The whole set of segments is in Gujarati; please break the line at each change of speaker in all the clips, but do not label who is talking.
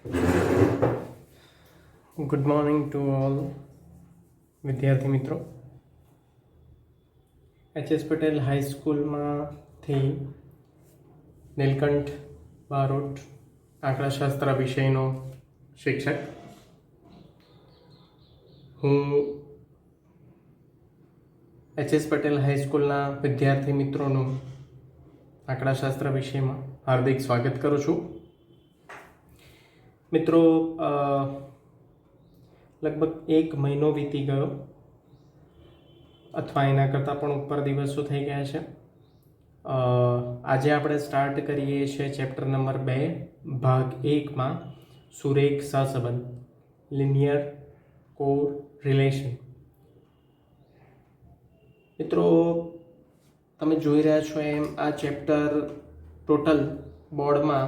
ગુડ મોર્નિંગ ટુ ઓલ વિદ્યાર્થી મિત્રો. એચ.એસ. પટેલ હાઈસ્કૂલમાંથી નીલકંઠ બારોટ આંકડાશાસ્ત્ર વિષયનો શિક્ષક. હું એચ.એસ. પટેલ હાઈસ્કૂલના વિદ્યાર્થી મિત્રોનું આંકડાશાસ્ત્ર વિષયમાં હાર્દિક સ્વાગત કરું છું. મિત્રો, લગભગ 1 મહિનો વીતી ગયો અથવા એના કરતાં પણ ઉપર દિવસો થઈ ગયા છે. આજે આપણે સ્ટાર્ટ કરીએ છીએ ચેપ્ટર નંબર 2 ભાગ 1માં સુરેખ સહસંબંધ, લિનિયર કોર રિલેશન. મિત્રો, તમે જોઈ રહ્યા છો એમ આ ચેપ્ટર ટોટલ બોર્ડમાં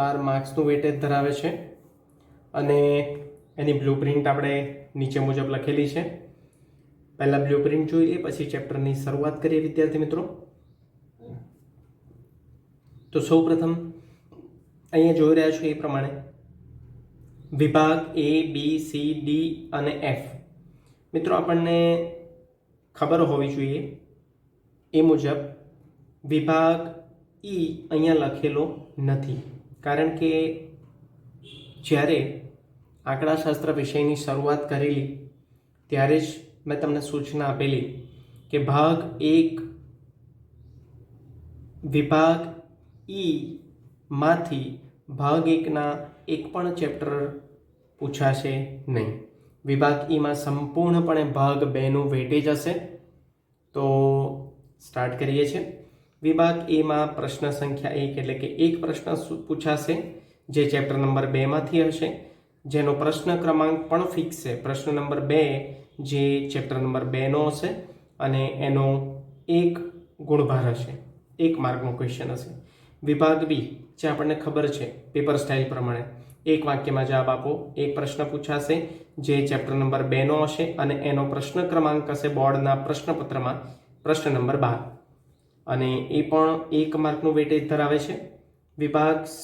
12 માર્ક્સનું વેટેજ ધરાવે છે અને એની બ્લુપ્રિન્ટ આપણે નીચે મુજબ લખેલી છે. પહેલાં બ્લુપ્રિન્ટ જોઈ લઈએ, પછી ચેપ્ટરની શરૂઆત કરીએ વિદ્યાર્થી મિત્રો. તો સૌપ્રથમ અહીંયા જોઈ રહ્યા છો એ પ્રમાણે વિભાગ A, B, C, D અને F. મિત્રો, આપણને ખબર હોવી જોઈએ એ મુજબ વિભાગ E અહીંયા લખેલો નથી, કારણ કે જ્યારે આંકડાશાસ્ત્ર વિષયની શરૂઆત કરેલી ત્યારે જ મેં તમને સૂચના આપેલી કે ભાગ 1 વિભાગ E માંથી ભાગ 1ના એક પણ ચેપ્ટર પૂછાશે નહીં. વિભાગ E માં સંપૂર્ણપણે ભાગ 2નું વેટેજ હશે. તો સ્ટાર્ટ કરીએ છીએ. વિભાગ A માં પ્રશ્ન સંખ્યા 1 એટલે કે એક પ્રશ્ન પૂછાશે જે ચેપ્ટર નંબર 2 માંથી હશે, જેનો પ્રશ્ન ક્રમાંક પણ ફિક્સ છે. પ્રશ્ન નંબર 2 જે ચેપ્ટર નંબર 2નો હશે અને એનો 1 ગુણભાર હશે, 1 માર્કનો ક્વેશ્ચન હશે. વિભાગ B જે આપણને ખબર છે પેપર સ્ટાઇલ પ્રમાણે એક વાક્યમાં જવાબ આપો, એક પ્રશ્ન પૂછાશે જે ચેપ્ટર નંબર 2નો હશે અને એનો પ્રશ્ન ક્રમાંક હશે બોર્ડના પ્રશ્નપત્રમાં પ્રશ્ન નંબર 12 અને એ પણ 1 માર્કનું વેટેજ ધરાવે છે. વિભાગ C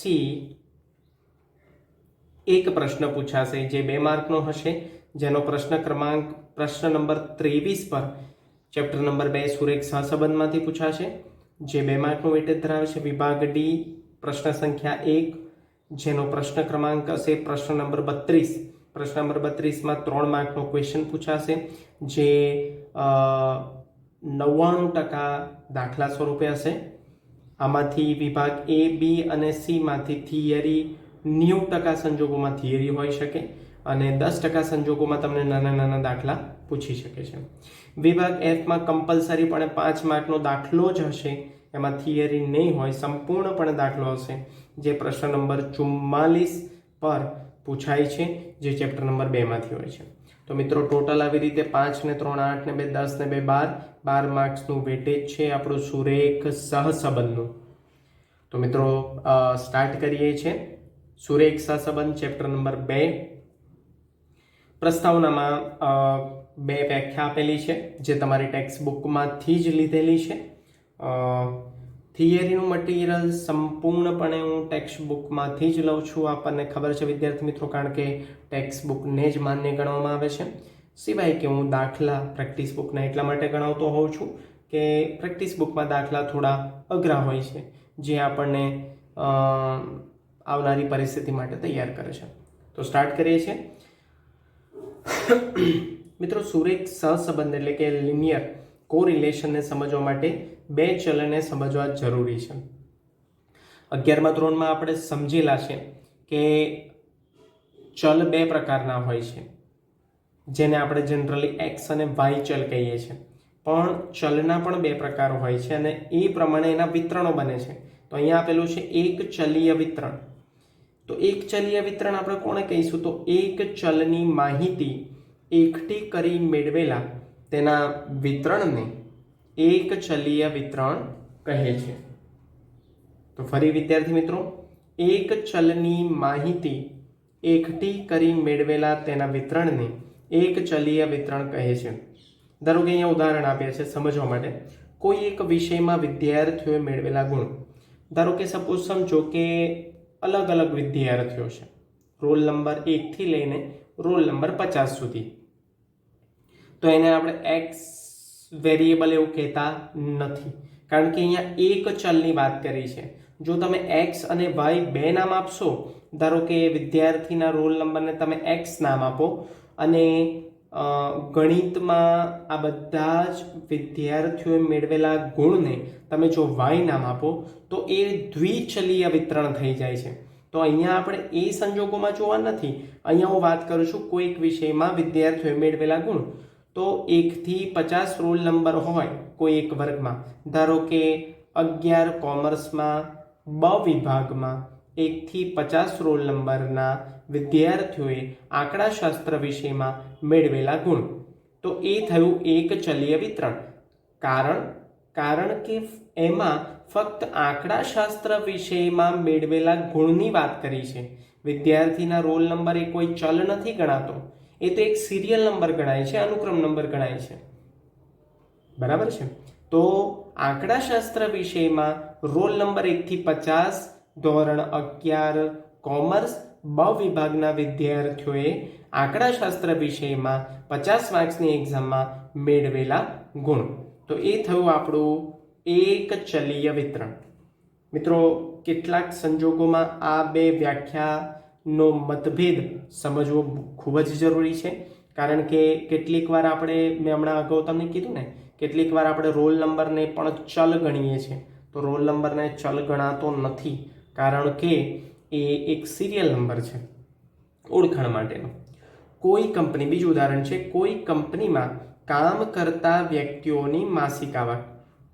એક પ્રશ્ન પૂછાશે જે 2 માર્કનો હશે, જેનો પ્રશ્ન ક્રમાંક પ્રશ્ન નંબર 23 પર ચેપ્ટર નંબર 2 સુરેખ સહસંબંધમાંથી પૂછાશે જે 2 માર્કનું વેટેજ ધરાવે છે. વિભાગ D પ્રશ્ન સંખ્યા 1 જેનો પ્રશ્ન ક્રમાંક હશે પ્રશ્ન નંબર 32. પ્રશ્ન નંબર 32માં 3 માર્કનો ક્વેશ્ચન પૂછાશે જે 99% દાખલા સ્વરૂપે હશે. આમાંથી વિભાગ A, B અને C માંથી થિયરી 90% સંજોગોમાં થિયરી હોઈ શકે અને 10% સંજોગોમાં તમને નાના નાના દાખલા પૂછી શકે છે. વિભાગ F માં કમ્પલસરીપણે 5 માર્કનો દાખલો જ હશે, એમાં થિયરી નહીં હોય, સંપૂર્ણપણે દાખલો હશે જે પ્રશ્ન નંબર 44 પર પૂછાય છે જે ચેપ્ટર નંબર 2 માંથી હોય છે. તો મિત્રો, ટોટલ આવી રીતે 5 ને 3 8 ને 2 10 ને 2 12 માર્ક્સનું વેટેજ છે આપણું સુરેખ સહસંબંધનું. તો મિત્રો, સ્ટાર્ટ કરીએ છીએ સુરેખ સહસંબંધ ચેપ્ટર નંબર 2. પ્રસ્તાવનામાં 2 વ્યાખ્યા આપેલી છે જે તમારી ટેક્સ્ટ બુકમાંથી જ લીધેલી છે. થિયરીનું મટીરિયલ સંપૂર્ણપણે હું ટેક્સ્ટ બુકમાંથી જ લઉં છું. આપણને ખબર છે વિદ્યાર્થી મિત્રો, કારણ કે ટેક્સ્ટ બુકને જ માન્ય ગણવામાં આવે છે. સિવાય કે હું દાખલા પ્રેક્ટિસ બુકને એટલા માટે ગણાવતો હોઉં છું કે પ્રેક્ટિસ બુકમાં દાખલા થોડા અઘરા હોય છે જે આપણને આવનારી પરિસ્થિતિ માટે તૈયાર કરે છે. તો સ્ટાર્ટ કરીએ છીએ મિત્રો. સુરેખ સહસંબંધ એટલે કે લિનિયર કોરિલેશનને સમજવા માટે 2 ચલને સમજવા જરૂરી છે. 11મા ધોરણમાં આપણે સમજેલા છે કે ચલ 2 પ્રકારના હોય છે જેને આપણે જનરલી એક્સ અને વાય ચલ કહીએ છીએ. પણ ચલના પણ 2 પ્રકારો હોય છે અને એ પ્રમાણે એના વિતરણો બને છે. તો અહીંયા આપેલું છે એક ચલીય વિતરણ. તો એક ચલીય વિતરણ આપણે કોને કહીશું? તો એક ચલની માહિતી એકઠી કરી મેળવેલા તેના વિતરણને એક ચલીય વિતરણ કહે છે. તો ફરી વિદ્યાર્થી મિત્રો, એક ચલની માહિતી એકઠી કરી મેળવેલા તેના વિતરણને એક ચલીય વિતરણ કહે છે. ધારો કે અહીંયા ઉદાહરણ આપ્યા છે સમજવા માટે. કોઈ એક વિષયમાં વિદ્યાર્થીઓએ મેળવેલા ગુણ, ધારો કે સપોઝ સમજો કે અલગ અલગ વિદ્યાર્થીઓ છે રોલ નંબર 1 થી લઈને રોલ નંબર 50 સુધી, તો એને આપણે એક્સ વેરિયેબલ એવું કહેતા નથી, કારણ કે અહીંયા એક ચલની વાત કરી છે. જો તમે એક્સ અને વાય બે નામ આપશો, ધારો કે વિદ્યાર્થીના રોલ નંબરને તમે એક્સ નામ આપો અને ગણિતમાં આ બધા જ વિદ્યાર્થીઓએ મેળવેલા ગુણને તમે જો વાય નામ આપો તો એ દ્વિચલીય વિતરણ થઈ જાય છે. તો અહીંયા આપણે એ સંજોગોમાં જોવા નથી. અહીંયા હું વાત કરું છું કોઈક વિષયમાં વિદ્યાર્થીઓએ મેળવેલા ગુણ. તો 1 થી 50 રોલ નંબર હોય કોઈ એક વર્ગમાં, ધારો કે 11 કોમર્સમાં બ વિભાગમાં 1 થી 50 રોલ નંબરના વિદ્યાર્થીઓએ આંકડાશાસ્ત્ર વિષયમાં મેળવેલા ગુણ, તો એ થયું એક ચલીય વિતરણ. કારણ કે એમાં ફક્ત આંકડાશાસ્ત્ર વિષયમાં મેળવેલા ગુણની વાત કરી છે. વિદ્યાર્થીના રોલ નંબર એ કોઈ ચલ નથી ગણાતો, એ તો એક સિરિયલ નંબર ગણાય છે, અનુક્રમ નંબર ગણાય છે. બરાબર છે. તો આંકડાશાસ્ત્ર વિષયમાં રોલ નંબર 1 થી 50 ધોરણ 11 કોમર્સ બ વિભાગના વિદ્યાર્થીઓએ આંકડાશાસ્ત્ર વિષયમાં 50 માર્ક્સની એક્ઝામમાં મેળવેલા ગુણ, તો એ થયું આપણું એક ચલીય વિતરણ. મિત્રો, કેટલાક સંજોગોમાં આ બે વ્યાખ્યાનો મતભેદ સમજવો ખૂબ જ જરૂરી છે, કારણ કે કેટલીક વાર મેં હમણાં અગાઉ તમને કીધું ને, કેટલીક વાર આપણે રોલ નંબરને પણ ચલ ગણીએ છીએ, તો રોલ નંબરને ચલ ગણાતો નથી, કારણ કે એ એક સિરિયલ નંબર છે ઓળખાણ માટેનો. કોઈ કંપની, બીજું ઉદાહરણ છે, કોઈ કંપનીમાં કામ કરતા વ્યક્તિઓની માસિક આવક.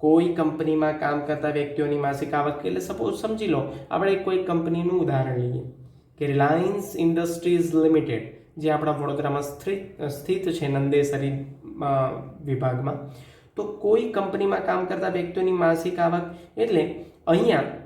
કોઈ કંપનીમાં કામ કરતા વ્યક્તિઓની માસિક આવક એટલે સપોઝ સમજી લો, આપણે કોઈ કંપનીનું ઉદાહરણ લઈએ કે રિલાયન્સ ઇન્ડસ્ટ્રીઝ લિમિટેડ, જે આપણા વડોદરામાં સ્થિત છે નંદેસરી વિભાગમાં. તો કોઈ કંપનીમાં કામ કરતા વ્યક્તિઓની માસિક આવક એટલે અહીંયા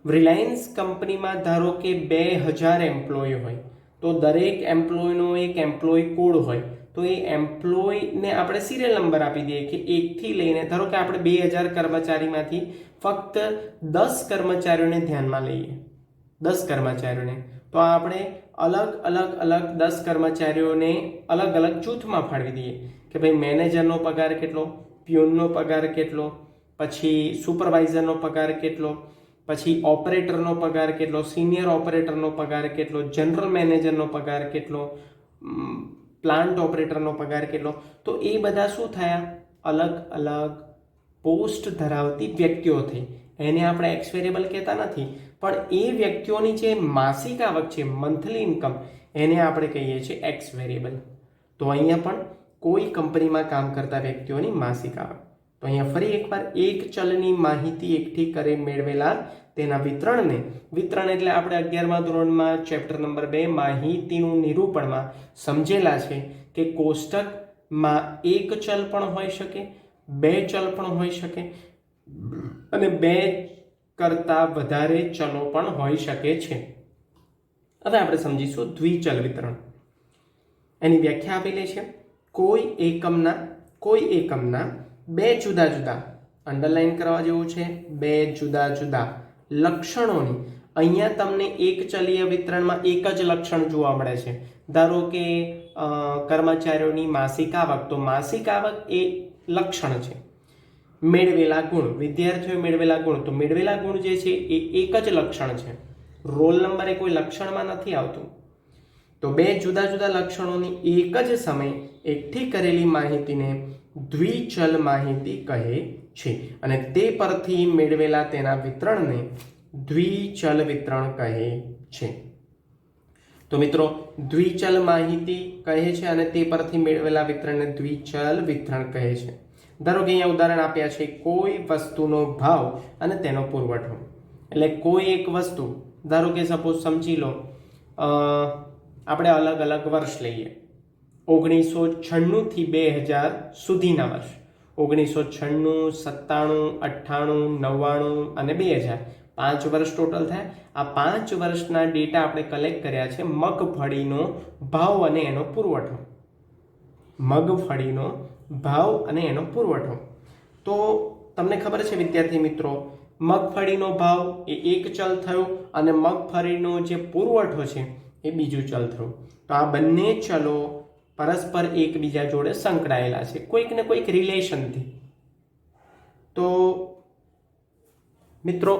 રિલાયન્સ કંપનીમાં ધારો કે 2000 એમ્પ્લોય હોય, તો દરેક એમ્પ્લોયનો એક એમ્પ્લોય કોડ હોય, તો એ એમ્પ્લોયને આપણે સિરિયલ નંબર આપી દઈએ કે 1 થી લઈને, ધારો કે આપણે 2000 કર્મચારીમાંથી ફક્ત 10 કર્મચારીઓને ધ્યાનમાં લઈએ, 10 કર્મચારીઓને, તો આપણે અલગ 10 કર્મચારીઓને અલગ જૂથમાં ફાળવી દઈએ કે ભાઈ મેનેજરનો પગાર કેટલો, પ્યુનનો પગાર કેટલો, પછી સુપરવાઇઝરનો પગાર કેટલો, પછી ઓપરેટરનો પગાર કેટલો, સિનિયર ઓપરેટરનો પગાર કેટલો, જનરલ મેનેજરનો પગાર કેટલો, પ્લાન્ટ ઓપરેટરનો પગાર કેટલો. તો એ બધા શું થયા? અલગ પોસ્ટ ધરાવતી વ્યક્તિઓ થઈ. એને આપણે એક્સ વેરિયેબલ કહેતા નથી, પણ એ વ્યક્તિઓની જે માસિક આવક છે, મંથલી ઇન્કમ, એને આપણે કહીએ છીએ એક્સ વેરિયેબલ. તો અહીંયા પણ કોઈ કંપનીમાં કામ કરતા વ્યક્તિઓની માસિક આવક. તો અહીંયા ફરી એકવાર એક ચલની માહિતી એકઠી કરી મેળવેલા તેના વિતરણ એટલે આપણે 11મા ધોરણમાં ચેપ્ટર નંબર 2 માહિતીનું નિરૂપણમાં સમજેલા છે કે કોષ્ટકમાં એક ચલ પણ હોઈ શકે, બે ચલ પણ હોઈ શકે અને બે કરતા વધારે ચલો પણ હોઈ શકે છે. હવે આપણે સમજીશું દ્વિચલ વિતરણ. એની વ્યાખ્યા આપેલી છે. કોઈ એકમના બે જુદા અંડરલાઈન કરવા જેવું છે, બે જુદા લક્ષણોની, અહીંયા તમને એક ચલીય વિતરણમાં એક જ લક્ષણ જોવા મળે છે. ધારો કે કર્મચારીઓની માસિક આવક, તો માસિક આવક એ લક્ષણ છે. મેળવેલા ગુણ, વિદ્યાર્થીઓએ મેળવેલા ગુણ, તો મેળવેલા ગુણ જે છે એ એક જ લક્ષણ છે. રોલ નંબર એ કોઈ લક્ષણમાં નથી આવતું. તો બે જુદા લક્ષણોની એક જ સમયે એકઠી કરેલી માહિતીને દ્વિચલ માહિતી કહે છે અને તે પરથી મેળવેલા તેના વિતરણને દ્વિચલ વિતરણ કહે છે. તો મિત્રો, દ્વિચલ માહિતી કહે છે અને તે પરથી મેળવેલા વિતરણને દ્વિચલ વિતરણ કહે છે. ધારો કે અહીંયા ઉદાહરણ આપ્યા છે, કોઈ વસ્તુનો ભાવ અને તેનો પુરવઠો. એટલે કોઈ એક વસ્તુ, ધારો કે સપોઝ સમજી લો, આપણે અલગ વર્ષ લઈએ, 1996 થી 2000 સુધીના વર્ષ, 1996, 97, 98, 99 અને 2000, 5 વર્ષ ટોટલ થયા. આ 5 વર્ષના ડેટા આપણે કલેક્ટ કર્યા છે મગફળીનો ભાવ અને એનો પુરવઠો. મગફળીનો ભાવ અને એનો પુરવઠો. તો તમને ખબર છે વિદ્યાર્થી મિત્રો મગફળીનો ભાવ એ એક ચલ થયો અને મગફળીનો જે પુરવઠો છે એ બીજું ચલ થયું. તો આ બંને ચલો પરસ્પર એકબીજા જોડે સંકળાયેલા છે કોઈક ને કોઈક રિલેશનથી. તો મિત્રો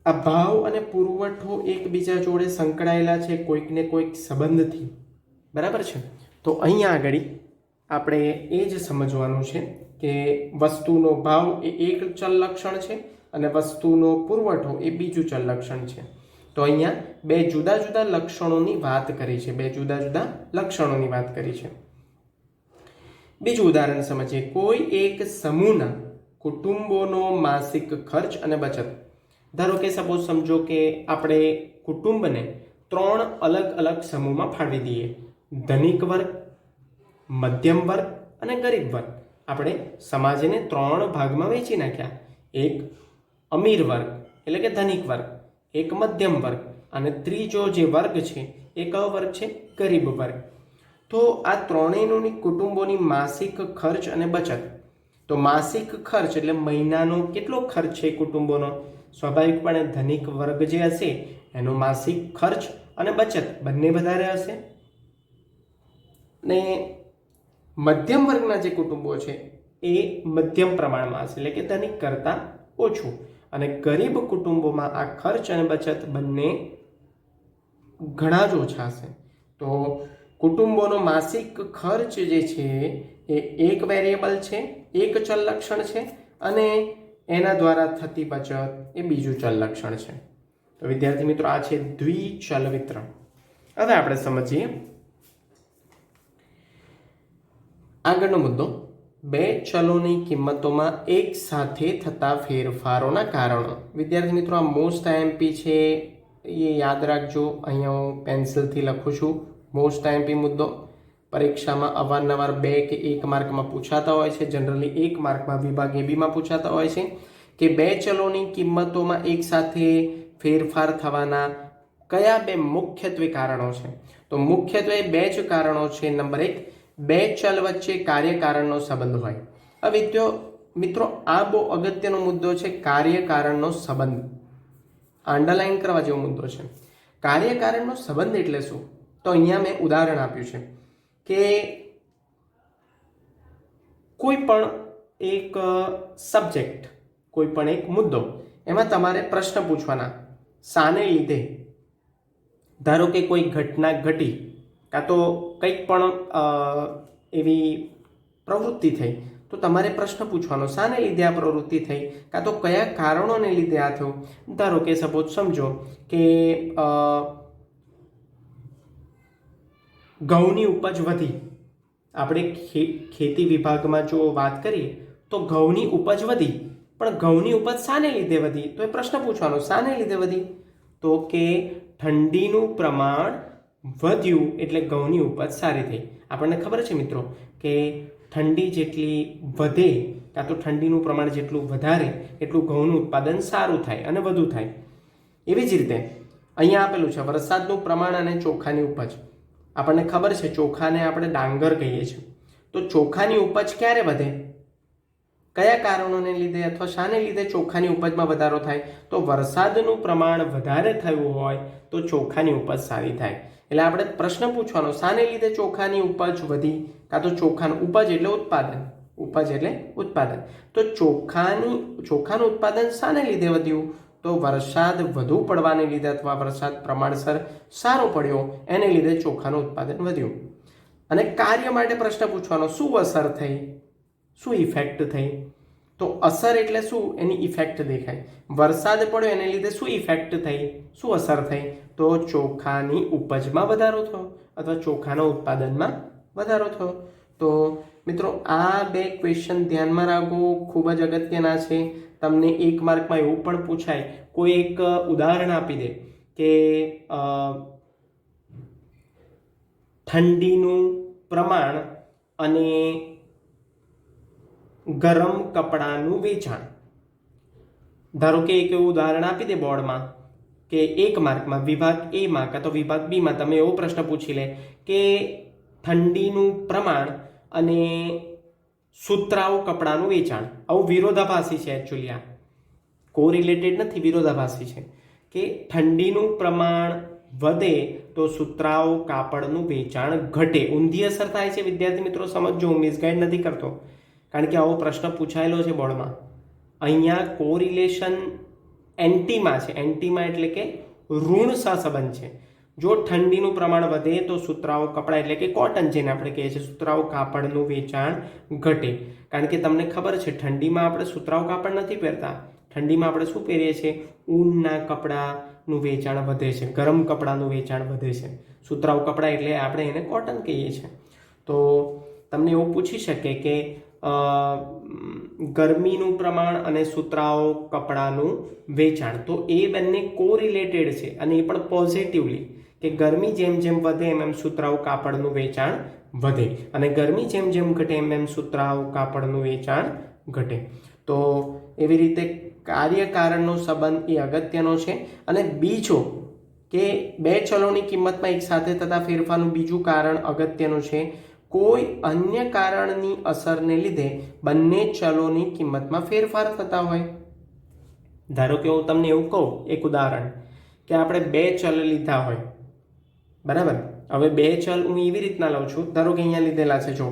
આ ભાવ અને પુરવઠો એકબીજા જોડે સંકળાયેલા છે કોઈક ને કોઈક સંબંધથી, બરાબર છે. તો અહીંયા આગળ આપણે એ જ સમજવાનું છે કે વસ્તુનો ભાવ એ એક ચલ લક્ષણ છે અને વસ્તુનો પુરવઠો એ બીજું ચલ લક્ષણ છે. તો અહીંયા બે જુદા જુદા લક્ષણોની વાત કરી છે, બે જુદા જુદા લક્ષણોની વાત કરી છે. બીજું ઉદાહરણ સમજીએ. કોઈ એક સમૂહના કુટુંબોનો માસિક ખર્ચ અને બચત. ધારો કે સપોઝ સમજો કે આપણે કુટુંબને 3 અલગ અલગ સમૂહમાં ફાળવી દઈએ. ધનિક વર્ગ, મધ્યમ વર્ગ અને ગરીબ વર્ગ. આપણે સમાજને 3 ભાગમાં વહેંચી નાખ્યા. એક અમીર વર્ગ એટલે કે ધનિક વર્ગ, એક મધ્યમ વર્ગ અને ત્રીજો જે વર્ગ છે એ કયો વર્ગ છે? ગરીબ વર્ગ. તો આ ત્રણેયની કુટુંબોની માસિક ખર્ચ અને બચત. તો માસિક ખર્ચ એટલે મહિનાનો કેટલો ખર્ચ છે કુટુંબોનો? સ્વાભાવિકપણે ધનિક વર્ગ જે હશે એનો માસિક ખર્ચ અને બચત બંને વધારે હશે. ને મધ્યમ વર્ગના જે કુટુંબો છે એ મધ્યમ પ્રમાણમાં હશે એટલે કે ધનિક કરતાં ઓછું. અને ગરીબ કુટુંબોમાં આ ખર્ચ અને બચત બંને ઘણા જ ઓછા હશે. તો કુટુંબોનો માસિક ખર્ચ જે છે એ એક વેરિયેબલ છે, એક ચલ લક્ષણ છે અને એના દ્વારા થતી બચત એ બીજું ચલ લક્ષણ છે. તો વિદ્યાર્થી મિત્રો આ છે દ્વિચલ વિતરણ. હવે આપણે સમજીએ આગળનો મુદ્દો. બે ચલોની કિંમતોમાં એક સાથે થતા ફેરફારોના કારણો. વિદ્યાર્થી મિત્રો આ મોસ્ટ આઈએમપી છે, એ યાદ રાખજો. અહીંયા હું પેન્સિલથી લખું છું. મોસ્ટ આઈએમપી મુદ્દો પરીક્ષામાં અવારનવાર 2 કે 1 માર્કમાં પૂછાતા હોય છે. જનરલી 1 માર્કમાં વિભાગ એ બીમાં પૂછાતા હોય છે કે બે ચલોની કિંમતોમાં એક સાથે ફેરફાર થવાના કયા 2 મુખ્યત્વે કારણો છે? તો મુખ્યત્વે 2 જ કારણો છે. નંબર 1, બે ચલ વચ્ચે કાર્યકારણનો સંબંધ હોય. હવે મિત્રો આ બહુ અગત્યનો મુદ્દો છે, કાર્યકારણનો સંબંધ. અંડરલાઈન કરવા જેવો મુદ્દો છે. કાર્યકારણનો સંબંધ એટલે શું? તો અહીંયા મેં ઉદાહરણ આપ્યું છે કે કોઈ પણ એક સબ્જેક્ટ, કોઈ પણ એક મુદ્દો, એમાં તમારે પ્રશ્ન પૂછવાના. શાને લીધે? ધારો કે કોઈ ઘટના ઘટી, કાં તો કંઈક પણ એવી પ્રવૃત્તિ થઈ, તો તમારે પ્રશ્ન પૂછવાનો શાને લીધે આ પ્રવૃત્તિ થઈ, કાં તો કયા કારણોને લીધે આ થયું. ધારો કે સપોઝ સમજો કે ઘઉંની ઉપજ વધી. આપણે ખેતી વિભાગમાં જો વાત કરીએ તો ઘઉંની ઉપજ વધી, પણ ઘઉંની ઉપજ શાને લીધે વધી? તો એ પ્રશ્ન પૂછવાનો શાને લીધે વધી? તો કે ઠંડીનું પ્રમાણ વધ્યું એટલે ઘઉંની ઉપજ સારી થઈ. આપણને ખબર છે મિત્રો કે ઠંડી જેટલી વધે કાં તો ઠંડીનું પ્રમાણ જેટલું વધારે એટલું ઘઉંનું ઉત્પાદન સારું થાય અને વધુ થાય. એવી જ રીતે અહીંયા આપેલું છે વરસાદનું પ્રમાણ અને ચોખાની ઉપજ. આપણને ખબર છે ચોખાને આપણે ડાંગર કહીએ છીએ. તો ચોખાની ઉપજ ક્યારે વધે? કયા કારણોને લીધે અથવા શાને લીધે ચોખાની ઉપજમાં વધારો થાય? તો વરસાદનું પ્રમાણ વધારે થયું હોય તો ચોખાની ઉપજ સારી થાય. એટલે આપણે પ્રશ્ન પૂછવાનો શાને લીધે ચોખાની ઉપજ વધી, કાં તો ચોખાનું ઉપજ એટલે ઉત્પાદન, ઉપજ એટલે ઉત્પાદન. તો ચોખાનું ઉત્પાદન શાને લીધે વધ્યું? તો વરસાદ વધુ પડવાને લીધે અથવા વરસાદ પ્રમાણસર સારો પડ્યો એને લીધે ચોખાનું ઉત્પાદન વધ્યું. અને કાર્ય માટે પ્રશ્ન પૂછવાનો શું અસર થઈ, શું ઇફેક્ટ થઈ? તો અસર એટલે શું? એની ઇફેક્ટ દેખાય. વરસાદ પડ્યો એને લીધે શું ઇફેક્ટ થઈ, શું અસર થઈ? તો ચોખાની ઉપજમાં વધારો થયો અથવા ચોખાના ઉત્પાદનમાં વધારો થયો. તો મિત્રો આ 2 ક્વેશ્ચન ધ્યાનમાં રાખો, ખૂબ જ અગત્યના છે. તમને 1 માર્કમાં એવું પણ પૂછાય, કોઈ એક ઉદાહરણ આપી દે કે ઠંડીનું પ્રમાણ અને ગરમ કપડાનું વેચાણ. ધારો કે એક એવું ઉદાહરણ આપી દે બોર્ડમાં કે 1 માર્કમાં વિભાગ એ માં કાં તો વિભાગ બી માં તમે એવો પ્રશ્ન પૂછી લે કે ઠંડીનું પ્રમાણ અને સુતરાઉ કપડાનું વેચાણ. આવું વિરોધાભાસી છે એકચ્યુઅલી, આ કોરિલેટેડ નથી, વિરોધાભાસી છે કે ઠંડીનું પ્રમાણ વધે તો સુતરાઉ કાપડનું વેચાણ ઘટે. ઊંધી અસર થાય છે વિદ્યાર્થી મિત્રો, સમજો, હું મિસગાઈડ નથી કરતો, કારણ કે આવો પ્રશ્ન પૂછાયેલો છે બોર્ડમાં. અહીંયા કોરિલેશન એન્ટીમાં છે. એન્ટીમાં એટલે કે ઋણ સહસંબંધ છે. જો ઠંડીનું પ્રમાણ વધે તો સુતરાઉ કપડા એટલે કે કોટન, જેને આપણે કહીએ છીએ, સુતરાઉ કાપડનું વેચાણ ઘટે. કારણ કે તમને ખબર છે ઠંડીમાં આપણે સુતરાઉ કાપડ નથી પહેરતા, ઠંડીમાં આપણે શું પહેરીએ છીએ? ઊનના કપડાનું વેચાણ વધે છે, ગરમ કપડાનું વેચાણ વધે છે. સુતરાઉ કપડા એટલે આપણે એને કોટન કહીએ છીએ. તો તમને એવું પૂછી શકે કે ગરમીનું પ્રમાણ અને સુતરાઉ કપડાનું વેચાણ, તો એ બંને કોરિલેટેડ છે, અને એ પણ પોઝિટિવલી, કે ગરમી જેમ જેમ વધે એમ સુતરાઉ કાપડનું વેચાણ વધે, અને ગરમી જેમ જેમ ઘટે એમ સુતરાઉ કાપડનું વેચાણ ઘટે. તો એવી રીતે કાર્યકારણનો સંબંધ એ અગત્યનો છે. અને બીજો કે બે ચલોની કિંમતમાં એક સાથે થતા ફેરફારનું બીજું કારણ અગત્યનું છે. કોઈ અન્ય કારણની અસરને લીધે બંને ચલોની કિંમતમાં ફેરફાર થતા હોય. ધારો કે હું તમને એવું કહું, એક ઉદાહરણ, કે આપણે બે ચલ લીધા હોય, બરાબર. હવે બે ચલ હું એવી રીતના લઉં છું, ધારો કે અહીંયા લીધેલા છે, જો,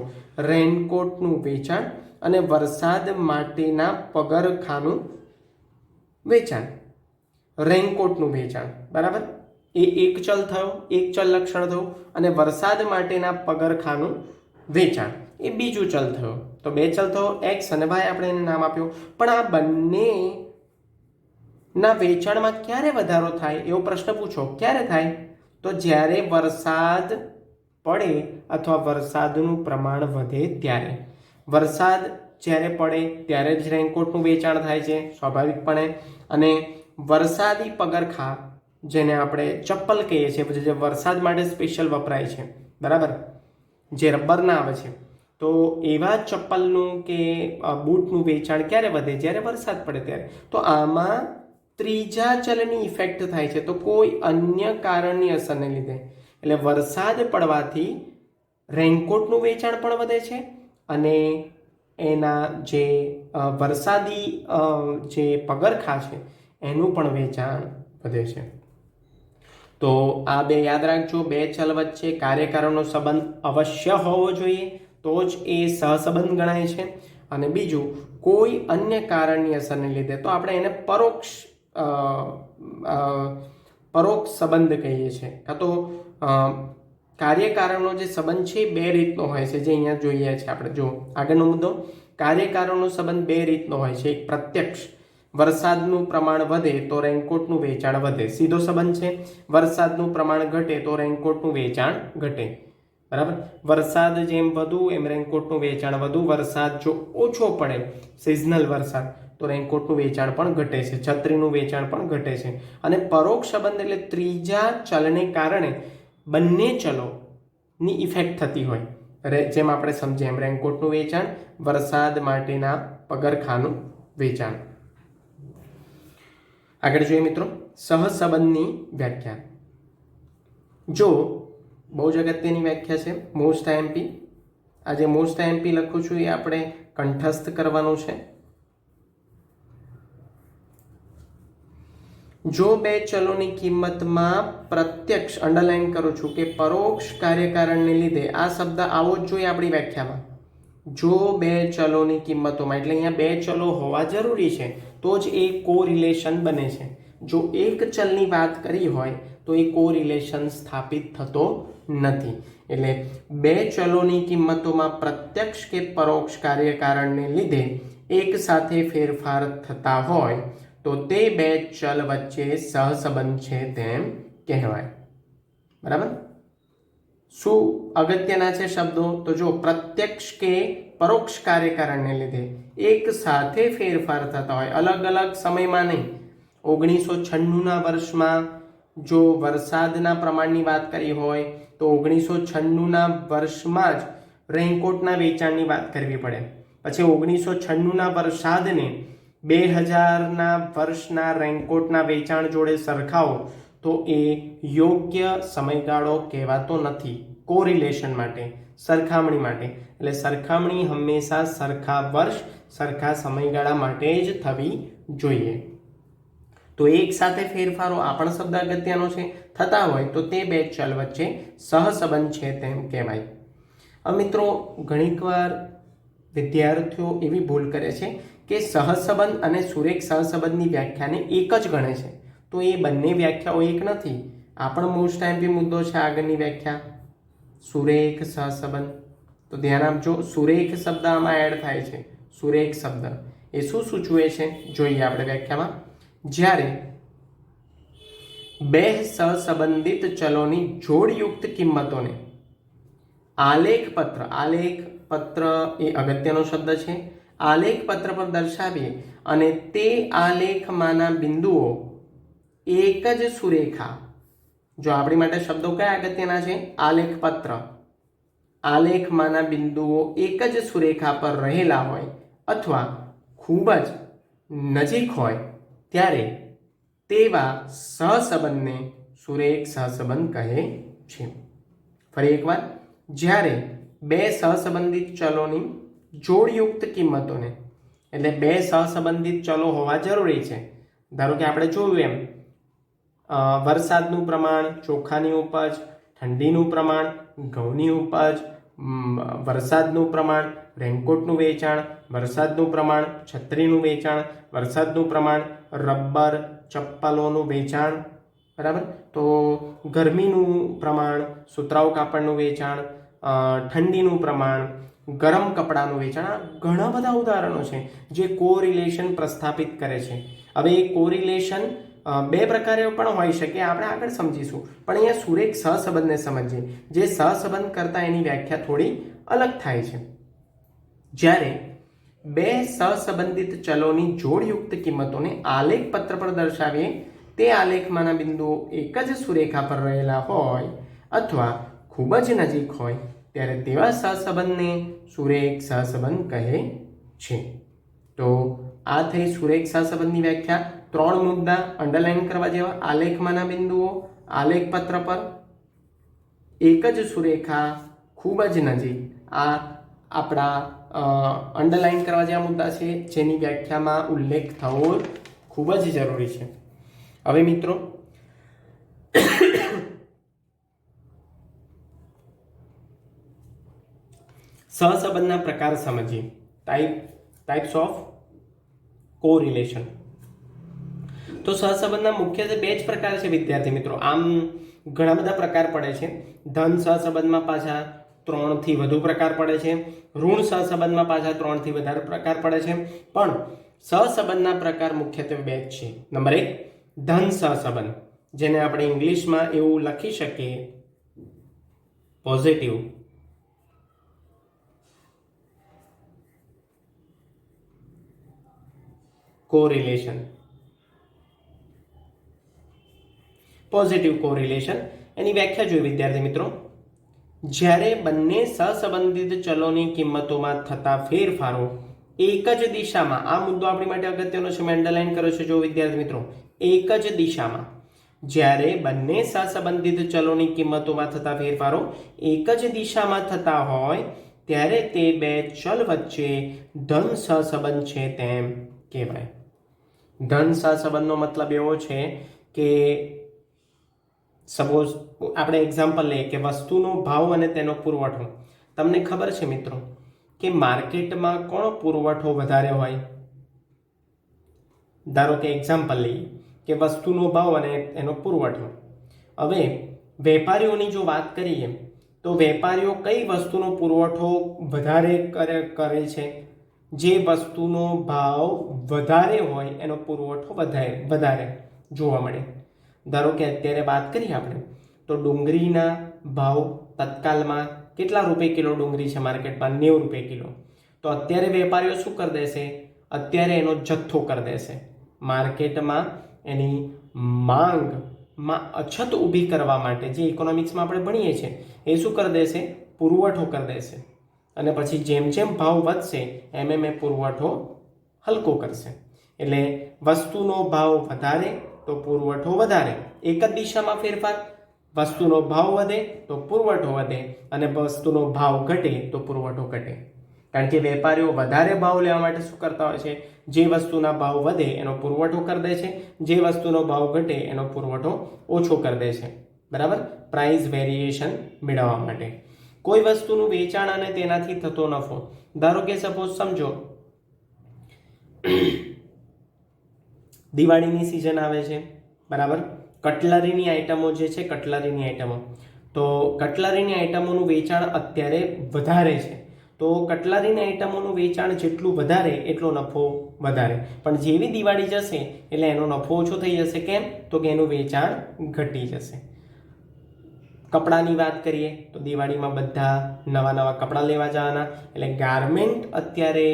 રેનકોટનું વેચાણ અને વરસાદ માટેના પગરખાનું વેચાણ. રેનકોટનું વેચાણ, બરાબર, એ એક ચલ થયો, એક ચલ લક્ષણ થયું, અને વરસાદ માટેના પગરખાનું વેચાણ એ બીજું ચલ થયું. તો બે ચલ થયો, એક્સ અને વાય, આપણે એને નામ આપ્યું. પણ આ બંને ના વેચાણમાં ક્યારે વધારો થાય એવો પ્રશ્ન પૂછો. ક્યારે થાય? તો જ્યારે વરસાદ પડે અથવા વરસાદનું પ્રમાણ વધે ત્યારે. વરસાદ જ્યારે પડે ત્યારે જ રેનકોટનું વેચાણ થાય છે સ્વાભાવિકપણે. અને વરસાદી પગરખા, જેને આપણે ચપ્પલ કહીએ છીએ, પછી જે વરસાદ માટે સ્પેશિયલ વપરાય છે, બરાબર, જે રબરના આવે છે, તો એવા ચપ્પલનું કે બૂટનું વેચાણ ક્યારે વધે? જ્યારે વરસાદ પડે ત્યારે. તો આમાં ત્રીજા ચલની ઇફેક્ટ થાય છે, તો કોઈ અન્ય કારણની અસરને લીધે. એટલે વરસાદ પડવાથી રેનકોટનું વેચાણ પણ વધે છે, અને એના જે વરસાદી જે પગરખા છે એનું પણ વેચાણ વધે છે. તો આ બે યાદ રાખજો. બે ચલ વચ્ચે કાર્યકારણનો સંબંધ અવશ્ય હોવો જોઈએ, તો જ એ સહસંબંધ ગણાય છે. અને બીજું, કોઈ અન્ય કારણની અસરને લીધે, તો આપણે એને પરોક્ષ સંબંધ કહીએ છીએ. કાં તો કાર્યકારણનો જે સંબંધ છે એ બે રીતનો હોય છે, જે અહીંયા જોઈએ છે આપણે. જો આગળનો મુદ્દો, કાર્યકારણનો સંબંધ બે રીતનો હોય છે. એક પ્રત્યક્ષ, વરસાદનું પ્રમાણ વધે તો રેનકોટનું વેચાણ વધે, સીધો સંબંધ છે. વરસાદનું પ્રમાણ ઘટે તો રેનકોટનું વેચાણ ઘટે, બરાબર. વરસાદ જેમ વધુ એમ રેનકોટનું વેચાણ વધુ. વરસાદ જો ઓછો પડે, સિઝનલ વરસાદ, તો રેનકોટનું વેચાણ પણ ઘટે છે, છત્રીનું વેચાણ પણ ઘટે છે. અને પરોક્ષ સંબંધ એટલે ત્રીજા ચલને કારણે બંને ચલોની ઇફેક્ટ થતી હોય, જેમ આપણે સમજીએ એમ રેનકોટનું વેચાણ, વરસાદ માટેના પગરખાનું વેચાણ. આગળ જોઈએ મિત્રો, સહસંબંધની વ્યાખ્યા. જો બહુ જ અગત્યની વ્યાખ્યા છે, મોસ્ટ આઈએમપી. આ જે મોસ્ટ આઈએમપી લખું છું એ આપણે કંઠસ્થ કરવાનું છે. જો બે ચલોની કિંમતમાં પ્રત્યક્ષ, અંડરલાઈન કરું છું, કે પરોક્ષ કાર્યકારણને લીધે, આ શબ્દ આવો જ જોઈએ આપણી વ્યાખ્યામાં. જો બે ચલોની કિંમતોમાં, એટલે અહીંયા બે ચલો હોવા જરૂરી છે તો જ એ કોરિલેશન બને છે. જો એક ચલની વાત કરી હોય તો એ કોરિલેશન સ્થાપિત થતો નથી. એટલે બે ચલોની કિંમતોમાં પ્રત્યક્ષ કે પરોક્ષ કાર્યકારણને લીધે એક સાથે ફેરફાર થતા હોય તો તે બે ચલ વચ્ચે સહસંબંધ છે તેમ કહેવાય, બરાબર. શું અગત્યના છે શબ્દો? તો જો પ્રત્યક્ષ કે પરોક્ષ કાર્યકારણને લીધે એક સાથે ફેરફાર થતા હોય, અલગ અલગ સમયમાં નહીં. 1996ના વર્ષમાં જો વરસાદના પ્રમાણની વાત કરી હોય તો 1996ના વર્ષમાં જ રેનકોટના વેચાણની વાત કરવી પડે. પછી 1996ના વરસાદને 2000ના વર્ષના રેનકોટના વેચાણ જોડે સરખાવો તો એ યોગ્ય સમયગાળો કહેવાતો નથી. કોરિલેશન માટે, સરખામણી માટે. એટલે સરખામણી હંમેશા સરખા વર્ષ, સરખા સમયગાળા માટે જ થવી જોઈએ. તો એક સાથે ફેરફારો આ પણ શબ્દ અગત્યનો છે, થતા હોય તો તે બે ચલ વચ્ચે સહસંબંધ છે તેમ કહેવાય. હવે મિત્રો ઘણીક વાર વિદ્યાર્થીઓ એવી ભૂલ કરે છે કે સહસંબંધ અને સુરેખ સહસંબંધની વ્યાખ્યાને એક જ ગણે છે. તો એ બંને વ્યાખ્યાઓ એક નથી. આ પણ મોસ્ટ ટાઈમ મુદ્દો છે આગળની વ્યાખ્યા, સુરેખ સહસંબંધ. તો ધ્યાન આપજો, સુરેખ શબ્દ આમાં એડ થાય છે. સુરેખ શબ્દ એ શું સૂચવે છે જોઈએ આપણે વ્યાખ્યામાં. જ્યારે બે સહસંબંધિત ચલોની જોડયુક્ત કિંમતોને આલેખ પત્ર એ અગત્યનો શબ્દ છે, આલેખ પત્ર પર દર્શાવીએ અને તે આલેખમાંના બિંદુઓ એક જ સુરેખા, જો આપણી માટે શબ્દો કયા અગત્યના છે, આલેખ પત્ર, આલેખમાંના બિંદુઓ એક જ સુરેખા પર રહેલા હોય અથવા ખૂબ જ નજીક હોય ત્યારે તેવા સહસંબંધને સુરેખ સહસંબંધ કહે છે. ફરી એકવાર, જ્યારે બે સહસંબંધિત ચલોની જોડયુક્ત કિંમતોને, એટલે બે સહસંબંધિત ચલો હોવા જરૂરી છે. ધારો કે આપણે જોયું એમ વરસાદનું પ્રમાણ, ચોખાની ઉપજ, ઠંડીનું પ્રમાણ, ઘઉંની ઉપજ, વરસાદનું પ્રમાણ, રેનકોટનું વેચાણ, વરસાદનું પ્રમાણ, છત્રીનું વેચાણ, વરસાદનું પ્રમાણ, રબર ચપ્પલોનું વેચાણ, બરાબર. તો ગરમીનું પ્રમાણ, સુતરાઉ કાપડનું વેચાણ, ઠંડીનું પ્રમાણ, ગરમ કપડાનું વેચાણ, ઘણા બધા ઉદાહરણો છે જે કોરિલેશન પ્રસ્થાપિત કરે છે. હવે એ કોરિલેશન બે પ્રકારે પણ હોઈ શકે, આપણે આગળ સમજીશું. પણ અહીંયા સુરેખ સહસંબંધને સમજીએ, જે સહસંબંધ કરતા એની વ્યાખ્યા થોડી અલગ થાય છે. જ્યારે બે સહસંબંધિત ચલોની જોડયુક્ત કિંમતોને આલેખ પત્ર પર દર્શાવીએ, તે આલેખમાંના બિંદુઓ એક જ સુરેખા પર રહેલા હોય અથવા ખૂબ જ નજીક હોય ત્યારે તેવા સહસંબંધને સુરેખ સહસંબંધ કહે છે. તો આ થઈ સુરેખ સહસંબંધની વ્યાખ્યા. 3 મુદ્દા અંડરલાઈન કરવા જેવા: આલેખમાંના બિંદુઓ, આલેખ પત્ર પર, એક જ સુરેખા, ખૂબ જ નજીક. આ આપણા અંડરલાઈન કરવા જેવા મુદ્દા છે જેની વ્યાખ્યામાં ઉલ્લેખ થવો ખૂબ જ જરૂરી છે. હવે મિત્રો સહસંબંધના પ્રકાર સમજીએ. Types of correlation. તો સહસંબંધના મુખ્યત્વે બે જ પ્રકાર છે વિદ્યાર્થી મિત્રો. આમ ઘણા બધા પ્રકાર પડે છે. ધન સહસંબંધમાં પાછા 3 થી વધુ પ્રકાર પડે છે. ઋણ સહસંબંધમાં પાછા 3 થી વધારે પ્રકાર પડે છે. પણ સહસંબંધના પ્રકાર મુખ્યત્વે બે જ છે. નંબર 1 ધન સહસંબંધ, જેને આપણે ઇંગ્લિશમાં એવું લખી શકીએ પોઝિટિવ કોરિલેશન. પોઝિટિવ કોરિલેશન એની વ્યાખ્યા જોઈએ વિદ્યાર્થી મિત્રો. જ્યારે બંને સહસંબંધિત ચલોની કિંમતોમાં થતા ફેરફારો એક જ દિશામાં, આ મુદ્દો આપણી માટે અગત્યનો છે, મેં અંડરલાઈન કર્યો છે. જો વિદ્યાર્થી મિત્રો, એક જ દિશામાં, જ્યારે બંને સહસંબંધિત ચલોની કિંમતોમાં થતા ફેરફારો એક જ દિશામાં થતા હોય ત્યારે તે બે ચલ વચ્ચે ધન સહસંબંધ છે તેમ કહેવાય. ધન સહસંબંધનો મતલબ એવો છે કે સપોઝ આપણે એક્ઝામ્પલ લઈએ કે વસ્તુનો ભાવ અને તેનો પુરવઠો. તમને ખબર છે મિત્રો કે માર્કેટમાં કોનો પુરવઠો વધારે હોય? ધારો કે એક્ઝામ્પલ લઈએ કે વસ્તુનો ભાવ અને એનો પુરવઠો. હવે વેપારીઓની જો વાત કરીએ તો વેપારીઓ કઈ વસ્તુનો પુરવઠો વધારે કરે છે? જે વસ્તુનો ભાવ વધારે હોય એનો પુરવઠો વધારે જોવા મળે. ધારો કે અત્યારે વાત કરીએ આપણે તો ડુંગળીના ભાવ તત્કાલમાં કેટલા રૂપિયા કિલો ડુંગળી છે માર્કેટમાં? 90 રૂપિયા કિલો. તો અત્યારે વેપારીઓ શું કરી દેશે? અત્યારે એનો જથ્થો કરી દેશે. માર્કેટમાં એની માંગમાં અછત ઊભી કરવા માટે, જે ઇકોનોમિક્સમાં આપણે ભણીએ છીએ, એ શું કરી દેશે? પુરવઠો કરી દેશે. અને પછી જેમ જેમ ભાવ વધશે એમ એ પુરવઠો હલકો કરશે. એટલે વસ્તુનો ભાવ વધારે તો પુરવઠો વધારે. એક જ દિશામાં ફેરફાર, વસ્તુનો ભાવ વધે તો પુરવઠો વધે અને વસ્તુનો ભાવ ઘટે તો પુરવઠો ઘટે. કારણ કે વેપારીઓ વધારે ભાવ લેવા માટે શું કરતા હોય છે, જે વસ્તુના ભાવ વધે એનો પુરવઠો કરી દે છે, જે વસ્તુનો ભાવ ઘટે એનો પુરવઠો ઓછો કરી દે છે. બરાબર, પ્રાઇસ વેરિએશન મેળવવા માટે. કોઈ વસ્તુનું વેચાણ અને તેનાથી થતો નફો. ધારો કે સપોઝ સમજો દિવાળીની સિઝન આવે છે, બરાબર, કટલરીની આઈટમો જે છે, કટલરીની આઈટમો, તો કટલરીની આઈટમોનું વેચાણ અત્યારે વધારે છે. તો કટલરીની આઈટમોનું વેચાણ જેટલું વધારે એટલો નફો વધારે. પણ જેવી દિવાળી જશે એટલે એનો નફો ઓછો થઈ જશે. કેમ? તો કે એનું વેચાણ ઘટી જશે. કપડાની વાત કરીએ તો દિવાળીમાં બધા નવા નવા કપડાં લેવા જવાના, એટલે ગાર્મેન્ટ અત્યારે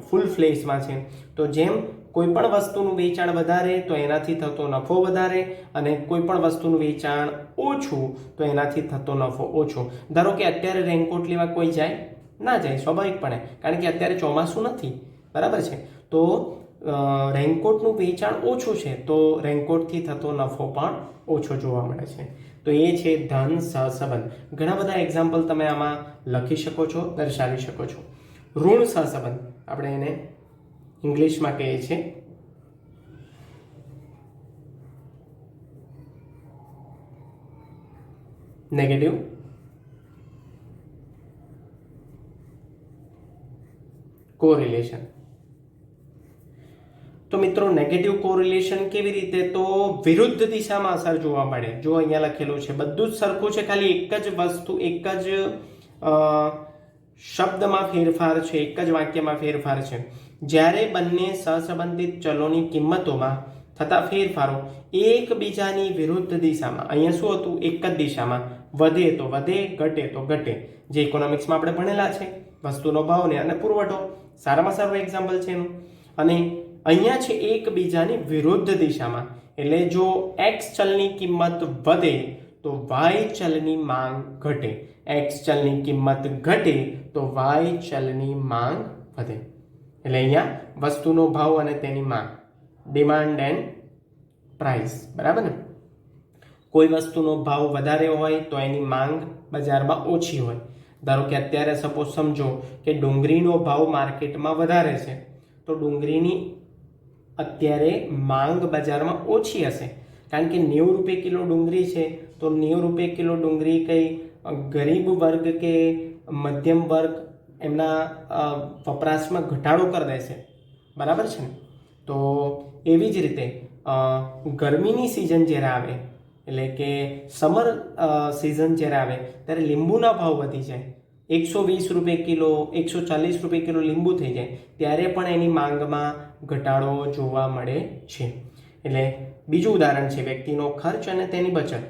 ફૂલ ફ્લેશમાં છે. તો જેમ કોઈ પણ વસ્તુનું વેચાણ વધારે તો એનાથી થતો નફો વધારે, અને કોઈ પણ વસ્તુનું વેચાણ ઓછું તો એનાથી થતો નફો ઓછો. ધારો કે અત્યારે રેનકોટ લેવા કોઈ જાય? ના જાય, સ્વાભાવિકપણે, કારણ કે અત્યારે ચોમાસું નથી. બરાબર છે, તો રેનકોટનું વેચાણ ઓછું છે તો રેનકોટથી થતો નફો પણ ઓછો જોવા મળે છે. તો એ છે ધન સહસંબંધ. ઘણા બધા એક્ઝામ્પલ તમે આમાં લખી શકો છો, દર્શાવી શકો છો. ઋણ સહસંબંધ આપણે એને ઇંગ્લિશમાં કહીએ છીએ નેગેટિવ કોરિલેશન. તો મિત્રો નેગેટિવ કોરિલેશન કેવી રીતે? તો વિરુદ્ધ દિશામાં અસર જોવા મળે. જો અહીંયા લખેલું છે બધું જ સરખું છે, ખાલી એક જ વસ્તુ, એક જ શબ્દમાં ફેરફાર છે, એક જ વાક્યમાં ફેરફાર છે. જ્યારે બંને સહસંબંધિત ચલોની કિંમતોમાં થતા ફેરફારો એકબીજાની વિરુદ્ધ દિશામાં, અહીંયા શું હતું, એક જ દિશામાં, વધે તો વધે, ઘટે તો ઘટે, જે ઇકોનોમિક્સમાં આપણે ભણેલા છે, વસ્તુનો ભાવ અને પુરવઠો, સારામાં સારું એક્ઝામ્પલ છે એનું. અને અહીંયા છે એકબીજાની વિરુદ્ધ દિશામાં, એટલે જો એક્સ ચલની કિંમત વધે તો વાય ચલની માંગ ઘટે, એક્સ ચલની કિંમત ઘટે તો વાય ચલની માંગ વધે. એટલે અહીંયા વસ્તુનો ભાવ અને તેની માંગ, ડિમાન્ડ એન્ડ પ્રાઇસ. બરાબર ને? કોઈ વસ્તુનો ભાવ વધારે હોય તો એની માંગ બજારમાં ઓછી હોય. ધારો કે અત્યારે સપોઝ સમજો કે ડુંગળીનો ભાવ માર્કેટમાં વધારે છે, તો ડુંગળીની અત્યારે માંગ બજારમાં ઓછી હશે, કારણ કે 90 રૂપિયા કિલો ડુંગળી છે. તો 90 રૂપિયા કિલો ડુંગળી કઈ ગરીબ વર્ગ કે મધ્યમ વર્ગ એમના વપરાશમાં ઘટાડો કરી દેશે. બરાબર છે ને? તો એવી જ રીતે ગરમીની સિઝન જ્યારે આવે, એટલે કે સમર સિઝન જ્યારે આવે ત્યારે લીંબુના ભાવ વધી જાય, 120 રૂપિયા કિલો, 140 રૂપિયા કિલો લીંબુ થઈ જાય, ત્યારે પણ એની માંગમાં ઘટાડો જોવા મળે છે. એટલે બીજું ઉદાહરણ છે વ્યક્તિનો ખર્ચ અને તેની બચત.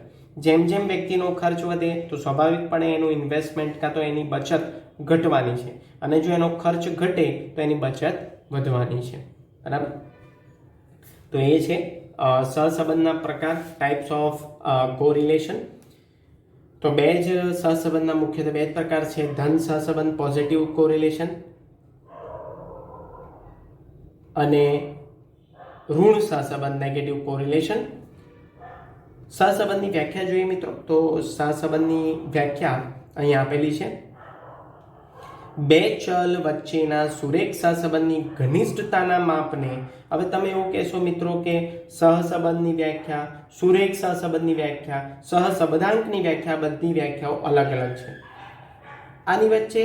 જેમ જેમ વ્યક્તિનો ખર્ચ વધે તો સ્વાભાવિકપણે એનું ઇન્વેસ્ટમેન્ટ કાં તો એની બચત ઘટવાની છે, અને જો એનો ખર્ચ ઘટે તો એની બચત વધવાની છે. બરાબર? તો એ છે સહસંબંધના પ્રકાર, ટાઈપ્સ ઓફ કોરિલેશન. તો બે જ સહસંબંધના મુખ્યત્વે બે જ પ્રકાર છે, ધન સહસંબંધ પોઝિટિવ કોરિલેશન અને ઋણ સહસંબંધ નેગેટિવ કોરિલેશન. સહસંબંધની વ્યાખ્યા જોઈએ મિત્રો, તો સહસંબંધની વ્યાખ્યા અહીં આપેલી છે. બે ચલ વચ્ચેના સુરેખ સહસંબંધની ઘનિષ્ઠતાના માપને, હવે તમે એવું કહેશો મિત્રો કે સહસંબંધની વ્યાખ્યા, સુરેખ સહસંબંધની વ્યાખ્યા, સહસંબંધાંકની વ્યાખ્યા, બધી વ્યાખ્યાઓ અલગ અલગ છે. આની વચ્ચે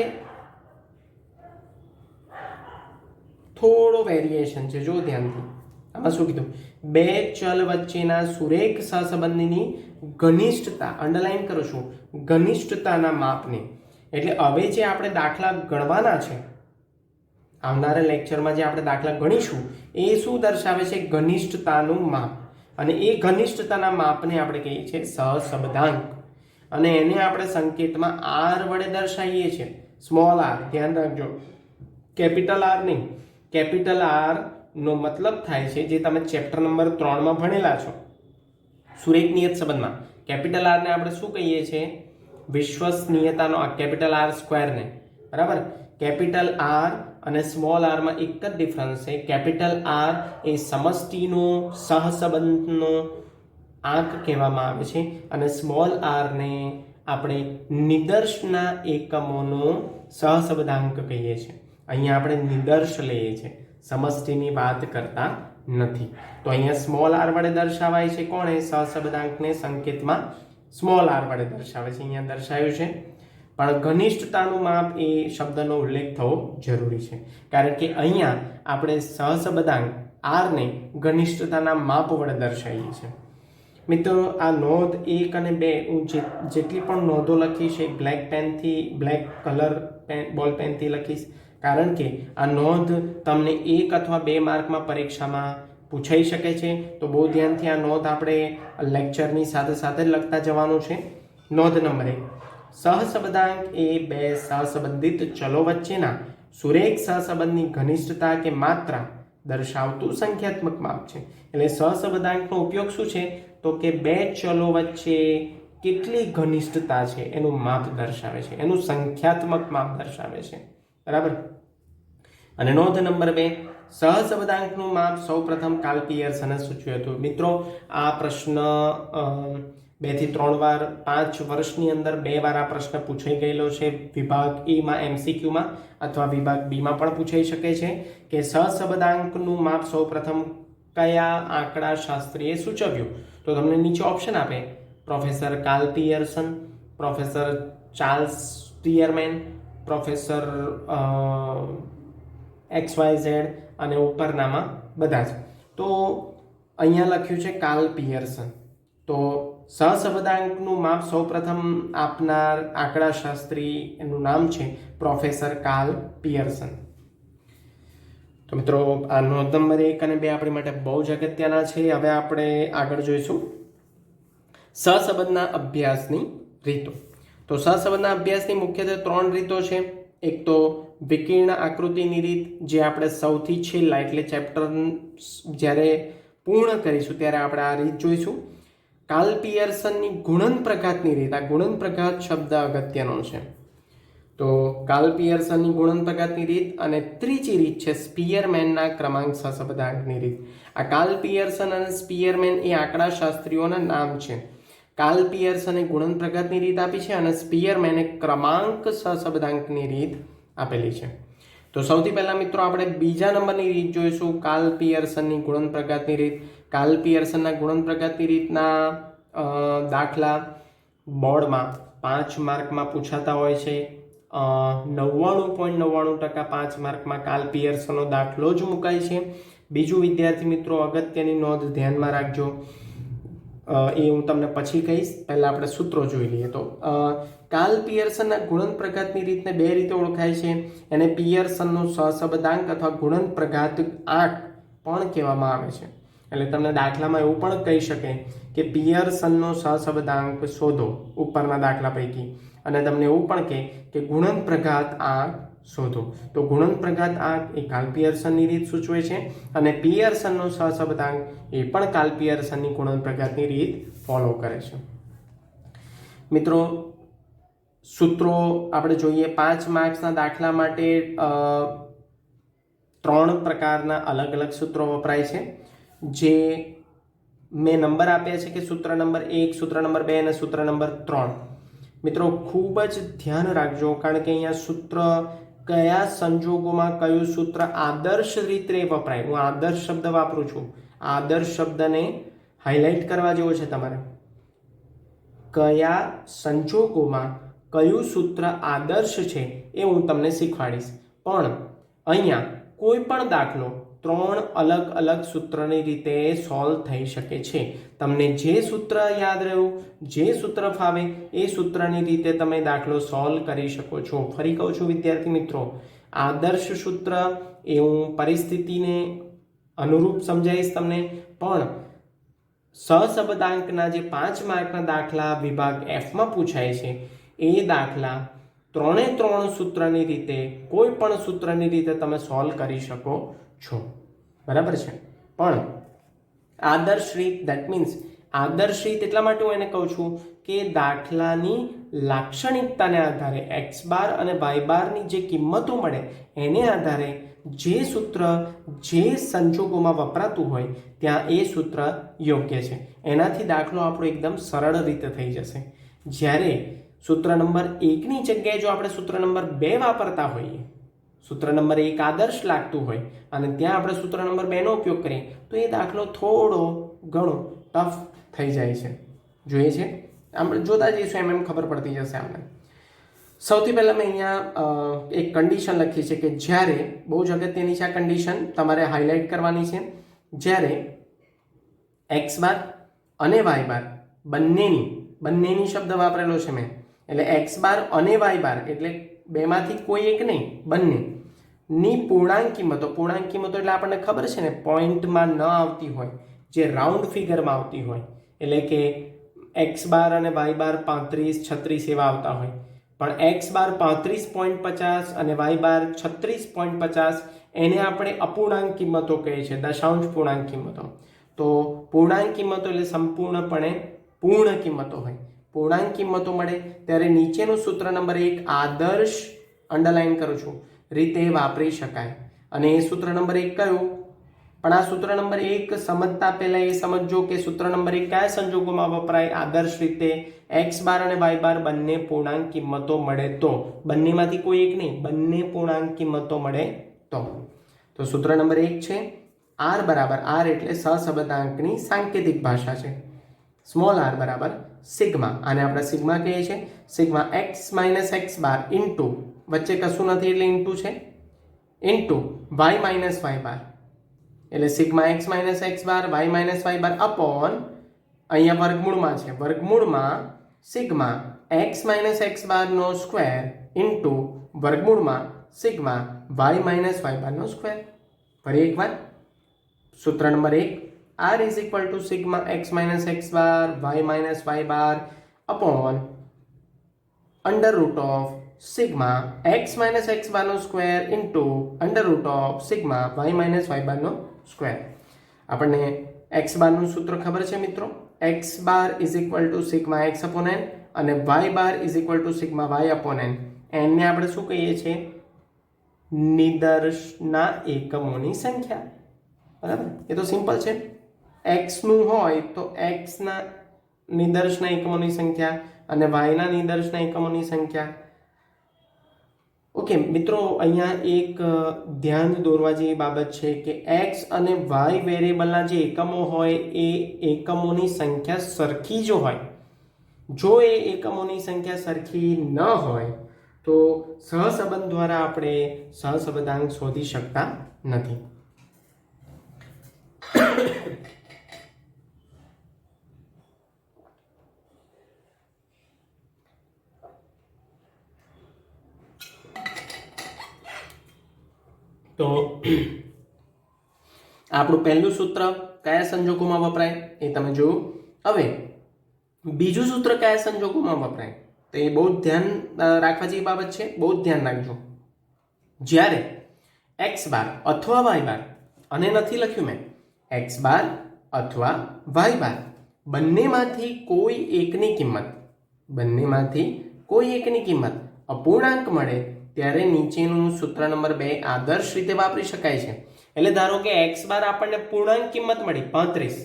થોડો વેરિએશન છે, જો ધ્યાનથી. આમાં શું કીધું? બે ચલ વચ્ચેના સુરેખ સહસંબંધની ઘનિષ્ઠતા, અંડરલાઈન કરું છું, ઘનિષ્ઠતાના માપને. એટલે હવે જે આપણે દાખલા ગણવાના છે, આવનારા લેક્ચરમાં જે આપણે દાખલા ગણીશું, એ શું દર્શાવે છે? ઘનિષ્ઠતાનું માપ. અને એ ઘનિષ્ઠતાના માપને આપણે કહીએ છીએ સહસંબંધાંક, અને એને આપણે સંકેતમાં આર વડે દર્શાવીએ છીએ, સ્મોલ આર. ધ્યાન રાખજો, કેપિટલ આર નહીં. કેપિટલ આર નો મતલબ થાય છે, જે તમે ચેપ્ટર નંબર 3 માં ભણેલા છો, સુરેખ નિયત સંબંધમાં. કેપિટલ આર ને આપણે શું કહીએ છીએ? વિશ્વસનીયતાનો આ કેપિટલ આર સ્ક્વેરને. બરાબર? કેપિટલ આર અને સ્મોલ આરમાં એક જ ડિફરન્સ છે. કેપિટલ આર એ સમષ્ટિનો, સહસંબંધનો આંક કહેવામાં આવે છે અને સ્મોલ આરને આપણે નિદર્શના એકમોનો સહસંબંધાંક કહીએ છીએ. અહીંયા આપણે નિદર્શ લઈએ છીએ, સમષ્ટિની વાત કરતા નથી. તો અહીંયા સ્મોલ આર વડે દર્શાવાય છે. કોણે? સહસંબંધાંકને સંકેતમાં સ્મોલ આર વડે દર્શાવે છે, અહીંયા દર્શાવ્યું છે. પણ ઘનિષ્ઠતાનું માપ એ શબ્દનો ઉલ્લેખ થવો જરૂરી છે, કારણ કે અહીંયા આપણે સહસંબંધાંક આરને ઘનિષ્ઠતાના માપ વડે દર્શાવીએ છીએ. મિત્રો, આ નોંધ 1 અને 2 હું જેટલી પણ નોંધો લખીશ એ બ્લેક કલર બોલ પેનથી લખીશ, કારણ કે આ નોંધ તમને 1 અથવા 2 માર્કમાં પરીક્ષામાં પૂછાઈ શકે છે. તો બહુ ધ્યાનથી આ નોંધ આપણે લેક્ચરની સાથે સાથે લખતા જવાનું છે. નોંધ નંબર 1, સહસંબંધાંક એ બે સહસંબંધિત ચલો વચ્ચેના સુરેખ સહસંબંધની ઘનિષ્ઠતા કે માત્રા દર્શાવતું સંખ્યાત્મક માપ છે. એટલે સહસંબંધાંકનો ઉપયોગ શું છે? તો કે બે ચલો વચ્ચે કેટલી ઘનિષ્ઠતા છે એનું માપ દર્શાવે છે, એનું સંખ્યાત્મક માપ દર્શાવે છે. બરાબર. અને નોંધ નંબર 2, સહસંબંધાંકનું માપ સૌપ્રથમ કાર્લ પિયર્સને સૂચવ્યું હતું. મિત્રો, આ પ્રશ્ન 2 થી 3 વાર 5 વર્ષની અંદર 2 વાર આ પ્રશ્ન પૂછાઈ ગયેલો છે. વિભાગ એમાં MCQમાં અથવા વિભાગ બીમાં પણ પૂછાઈ શકે છે કે સહસંબંધાંકનું માપ સૌપ્રથમ કયા આંકડા શાસ્ત્રીએ સૂચવ્યું. તો તમને નીચે ઓપ્શન આપે: professor Karl Pearson, professor Charles Spearman, professor XYZ અને ઉપરનામાં બધા જ. તો અહીંયા લખ્યું છે કાર્લ પિયર્સન. તો સહસંબંધાંકનું માપ સૌપ્રથમ આપનાર આંકડાશાસ્ત્રી એનું નામ છે પ્રોફેસર કાર્લ પિયર્સન. તો મિત્રો, આ નોંધ નંબર 1 અને 2 આપણી માટે બહુ જ અગત્યના છે. હવે આપણે આગળ જોઈશું સહસંબંધના અભ્યાસની રીતો. તો સહસંબંધના અભ્યાસની મુખ્યત્વે 3 રીતો છે. એક તો વિકર્ણ આકૃતિની રીત, જે આપણે સૌથી છેલ્લા એટલે ચેપ્ટર જ્યારે પૂર્ણ કરીશું ત્યારે આપણે આ રીત જોઈશું. કાર્લ પિયર્સનની ગુણન પ્રઘાતની રીત. આ ગુણન પ્રઘાત શબ્દ અગત્યનો છે. તો કાર્લ પિયર્સનની ગુણન પ્રઘાતની રીત. અને ત્રીજી રીત છે સ્પીયરમેનના ક્રમાંક સહસંબંધાંકની રીત. આ કાર્લ પિયર્સન અને સ્પીયરમેન એ આંકડાશાસ્ત્રીઓના નામ છે. કાર્લ પિયર્સને ગુણન પ્રઘાતની રીત આપી છે અને સ્પીયરમેને ક્રમાંક સહસંબંધાંકની રીત આપેલી છે. તો સૌથી પહેલા મિત્રો આપણે બીજા નંબરની રીત જોઈશું, કાર્લ પિયર્સનની ગુણન પ્રઘાતની રીત. કાર્લ પિયર્સનના ગુણન પ્રઘાતની રીતના દાખલા બોર્ડમાં 5 માર્કમાં પૂછાતા હોય છે. 99.99% 5 માર્કમાં કાર્લ પિયર્સનનો દાખલો જ મુકાય છે. બીજું, વિદ્યાર્થી મિત્રો, અગત્યની નોંધ ધ્યાનમાં રાખજો, એ હું તમને પછી કહીશ. પહેલા આપણે સૂત્રો જોઈ લઈએ. તો કાર્લ પિયર્સનના ગુણન પ્રઘાતની રીતને 2 રીતે ઓળખાય છે. એને પિયર્સનનો સહસંબંધાંક અથવા ગુણન પ્રઘાત આંક પણ કહેવામાં આવે છે. એટલે તમને દાખલામાં એવું પણ કહી શકે કે પિયર્સનનો સહસંબંધાંક શોધો ઉપરના દાખલા પૈકી, અને તમને એવું પણ કહે કે ગુણન પ્રઘાત આંક શોધો. તો ગુણન પ્રઘાત આંક એ કાર્લ પિયર્સનની રીત સૂચવે છે અને પિયર્સનનો સહસંબંધાંક એ પણ કાર્લ પિયર્સનની ગુણન પ્રઘાતની રીત ફોલો કરે છે. મિત્રો, સૂત્રો આપણે જોઈએ. 5 માર્ક્સના દાખલા માટે 3 પ્રકારના અલગ અલગ સૂત્રો વપરાય છે, જે મેં નંબર આપ્યા છે કે સૂત્ર નંબર 1, સૂત્ર નંબર 2 અને સૂત્ર નંબર 3. મિત્રો, ખૂબ જ ધ્યાન રાખજો, કારણ કે અહીંયા સૂત્ર કયા સંજોગોમાં કયું સૂત્ર આદર્શ રીતે વપરાય. હું આદર્શ શબ્દ વાપરું છું. આદર્શ શબ્દને હાઇલાઇટ કરવા જેવો છે તમારે. કયા સંજોગોમાં કયું સૂત્ર આદર્શ છે એ હું તમને શીખવાડીશ. પણ અહીંયા કોઈ પણ દાખલો 3 અલગ અલગ સૂત્રની રીતે સોલ્વ થઈ શકે છે. તમને જે સૂત્ર યાદ રહ્યું, જે સૂત્ર ફાવે એ સૂત્રની રીતે તમે દાખલો સોલ્વ કરી શકો છો. ફરી કહું છું વિદ્યાર્થી મિત્રો, આદર્શ સૂત્ર એ હું પરિસ્થિતિને અનુરૂપ સમજાવીશ તમને, પણ સહસંબંધાંકના જે 5 માર્કના દાખલા વિભાગ Fમાં પૂછાય છે એ દાખલા 3 સૂત્રની રીતે, કોઈ પણ સૂત્રની રીતે તમે સોલ્વ કરી શકો છો. બરાબર છે. પણ આદર્શ રીત, દેટ મીન્સ આદર્શ રીત એટલા માટે હું એને કહું છું કે દાખલાની લાક્ષણિકતાને આધારે x બાર અને y બારની જે કિંમતો મળે એને આધારે જે સૂત્ર જે સંજોગોમાં વપરાતું હોય ત્યાં એ સૂત્ર યોગ્ય છે. એનાથી દાખલો આપણો એકદમ સરળ રીતે થઈ જશે. જ્યારે સૂત્ર નંબર 1ની જગ્યાએ જો આપણે સૂત્ર નંબર 2 વાપરતા હોઈએ, સૂત્ર નંબર 1 આદર્શ લાગતું હોય અને ત્યાં આપણે સૂત્ર નંબર 2નો ઉપયોગ કરીએ તો એ દાખલો થોડો ઘણો ટફ થઈ જાય છે. જોઈએ છે, આપણે જોતા જઈશું એમ ખબર પડતી જશે આપણે. સૌથી પહેલાં મેં અહીંયા એક કન્ડિશન લખી છે કે જ્યારે, બહુ જ અગત્યની છે આ કન્ડિશન, તમારે હાઇલાઇટ કરવાની છે. જ્યારે એક્સ બાર અને વાય બાર બંનેની શબ્દ વાપરેલો છે મેં, એટલે એક્સ બાર અને વાય બાર એટલે બેમાંથી કોઈ એક નહીં, બંનેની પૂર્ણાંક કિંમતો એટલે આપણને ખબર છે ને, પોઈન્ટમાં ન આવતી હોય, જે રાઉન્ડ ફિગરમાં આવતી હોય, એટલે કે એક્સ બાર અને વાય બાર 35, 36 એવા આવતા હોય, પણ એક્સ બાર 35.50 અને વાય બાર 36.50 એને આપણે અપૂર્ણાંક કિંમતો કહીએ છીએ, દશાંશ પૂર્ણાંક કિંમતો. તો પૂર્ણાંક કિંમતો એટલે સંપૂર્ણપણે પૂર્ણ કિંમતો હોય. પૂર્ણાંક કિંમતો મળે ત્યારે નીચેનું સૂત્ર નંબર 1 આદર્શ, અંડરલાઈન કરું છું, રીતે વાપરી શકાય. અને એ સૂત્ર નંબર 1 કયું? પણ આ સૂત્ર નંબર 1 સમજતા પહેલા એ સમજો કે સૂત્ર નંબર 1 કયા સંજોગોમાં વપરાય? આદર્શ રીતે એક્સ બાર અને વાય બાર બંને પૂર્ણાંક કિંમતો મળે તો, બંનેમાંથી કોઈ એક નહીં, બંને પૂર્ણાંક કિંમતો મળે તો સૂત્ર નંબર 1 છે r બરાબર, r એટલે સહસંબંધાંકની સાંકેતિક ભાષા છે. સ્મોલ r બરાબર સિગ્મા, આને આપણે સિગ્મા કહીએ છીએ. Sigma x minus x bar into, વચ્ચે કશું નથી એટલે ઇન્ટુ છે, ઇન્ટુ વાય માઇનસ વાય બાર, એટલે sigma x minus x bar Y minus Y બાર અપોન, અહીંયા વર્ગમૂળમાં છે, વર્ગમૂળમાં સિગ્મા એક્સ માઇનસ એક્સ બારનો સ્ક્વેર ઇન્ટુ વર્ગમૂળમાં સિગ્મા વાય માઇનસ વાય બારનો સ્ક્વેર. ફરી એકવાર સૂત્ર number 1 r is equal to sigma x minus x bar y minus y bar upon under root of sigma x minus x bar નો square into under root of sigma y minus y bar નો સ્ક્વેર. આપણને x બાર નું સૂત્ર ખબર છે મિત્રો, x bar is equal to sigma x upon n અને y bar is equal to sigma y upon n. n ને આપણે શું કહીએ છીએ? નિદર્શના એકમોની સંખ્યા. બરાબર, એ તો સિમ્પલ છે. x નું હોય તો x ના નિદર્શના એકમોની સંખ્યા અને y ના નિદર્શના એકમોની સંખ્યા. ઓકે મિત્રો, અહીંયા એક ધ્યાન દોરવા જેવી બાબત છે કે x અને y વેરિયેબલના જે એકમો હોય એ એકમોની સંખ્યા સરખી જો હોય, જો એ એકમોની સંખ્યા સરખી ન હોય તો સહસંબંધ દ્વારા આપણે સહસંબંધાંક શોધી શકતા નથી. તો આપણું પહેલું સૂત્ર કયા સંજોગોમાં વપરાય એ તમે જોયું. હવે બીજું સૂત્ર કયા સંજોગોમાં વપરાય તો એ બહુ ધ્યાન રાખવા જેવી બાબત છે, બહુ જ ધ્યાન રાખજો. જ્યારે એક્સ બાર અથવા વાય બાર, અને નથી લખ્યું મેં, એક્સ બાર અથવા વાય બાર બંનેમાંથી કોઈ એકની કિંમત અપૂર્ણાંક મળે ત્યારે નીચેનું સૂત્ર નંબર 2 આદર્શ રીતે વાપરી શકાય છે. એટલે ધારો કે એક્સ બાર આપણને પૂર્ણાંક કિંમત મળી 35,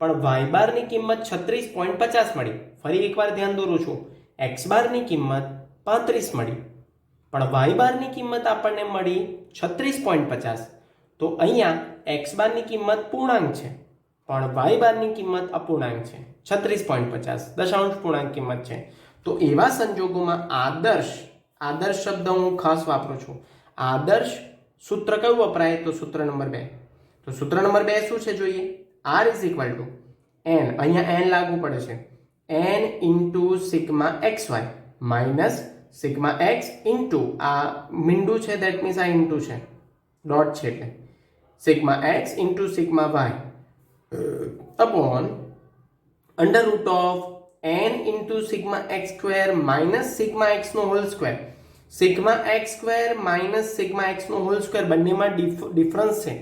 પણ વાય બારની કિંમત 36.50 મળી. ફરી એકવાર ધ્યાન દોરું છું, એક્સ બારની કિંમત 35 મળી પણ વાય બારની કિંમત આપણને મળી 36.50. તો અહીંયા એક્સ બારની કિંમત પૂર્ણાંક છે પણ વાય બારની કિંમત અપૂર્ણાંક છે, 36.50 દશાંશ પૂર્ણાંક કિંમત છે. તો એવા સંજોગોમાં આદર્શ શબ્દ હું ખાસ વાપરું છું. આદર્શ સૂત્ર કયું વપરાય તો સૂત્ર નંબર 2. તો સૂત્ર નંબર 2 શું છે જોઈએ? r is equal to n, અહીંયા n લાગુ પડે છે, n into sigma xy minus sigma x into આ મીંડું છે, that means આ into છે, ડોટ છે, એટલે sigma x into sigma y upon under root of n into sigma x square minus sigma x નો whole square. Sigma x square minus sigma x નો હોલ સ્ક્વેર બંનેમાં ડિફરન્સ છે.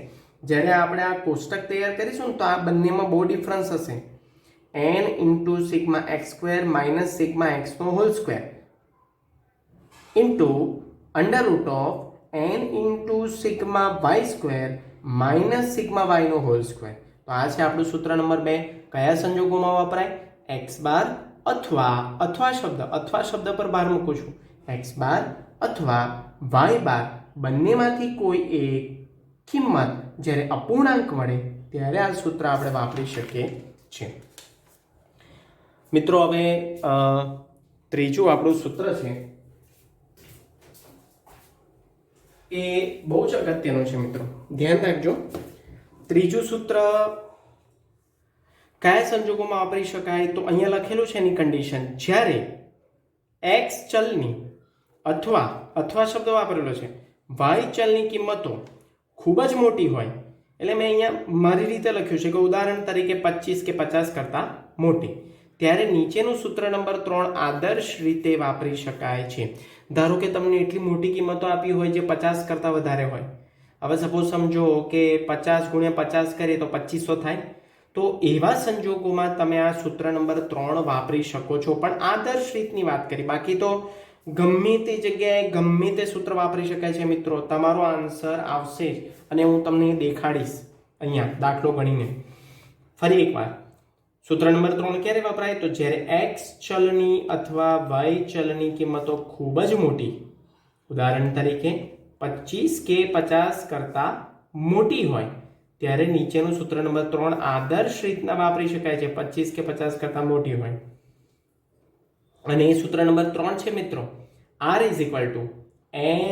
જ્યારે આપણે આ કોષ્ટક તૈયાર કરીશું તો આ બંનેમાં બહુ ડિફરન્સ હશે. n into sigma x square minus sigma x નો whole square into under root of n into sigma y square minus sigma વાયનો હોલ સ્ક્વેર. તો આ છે આપણું સૂત્ર નંબર 2. કયા સંજોગોમાં વપરાય? એક્સ બાર અથવા શબ્દ પર ભાર મૂકું છું, એક્સ બાર અથવા વાય બાર બંનેમાંથી કોઈ એક કિંમત જ્યારે અપૂર્ણાંક મળે ત્યારે આ સૂત્ર આપણે વાપરી શકીએ છીએ. મિત્રો હવે ત્રીજું આપણું સૂત્ર છે એ બહુ જ અગત્યનું છે મિત્રો, ધ્યાન રાખજો. ત્રીજું સૂત્ર કયા સંજોગોમાં વાપરી શકાય? તો અહીંયા લખેલું છે એની કન્ડિશન, જ્યારે એક્સ ચલની અથવા શબ્દ વાપરેલો છે, વાય ચલની કિંમતો ખૂબ જ મોટી હોય. એટલે મેં અહીંયા મારી રીતે લખ્યું છે કે ઉદાહરણ તરીકે 25 કે 50 કરતાં મોટી, ત્યારે નીચેનું સૂત્ર નંબર 3 આદર્શ રીતે વાપરી શકાય છે. ધારો કે તમને એટલી મોટી કિંમતો આપી હોય જે 50 કરતાં વધારે હોય. હવે સપોઝ સમજો કે 50 × 50 કરીએ તો 2500 થાય. તો એવા સંજોગોમાં તમે આ સૂત્ર નંબર 3 વાપરી શકો છો. પણ આદર્શ રીતની વાત કરી, બાકી તો ગમે તે જગ્યાએ ગમે તે સૂત્ર વાપરી શકાય છે મિત્રો. તમારો આન્સર આવશે જ અને હું તમને દેખાડીશ અહીંયા દાખલો ગણીને. ફરી એકવાર, સૂત્ર નંબર 3 ક્યારે વપરાય? તો જ્યારે એક્સ ચલની અથવા વાય ચલની કિંમતો ખૂબ જ મોટી, ઉદાહરણ તરીકે 25 કે 50 કરતાં મોટી હોય, ત્યારે નીચેનું સૂત્ર નંબર 3 આદર્શ રીતના વાપરી શકાય છે. 25 કે 50 કરતાં મોટી હોય. અને એ સૂત્ર નંબર 3 છે મિત્રો, R =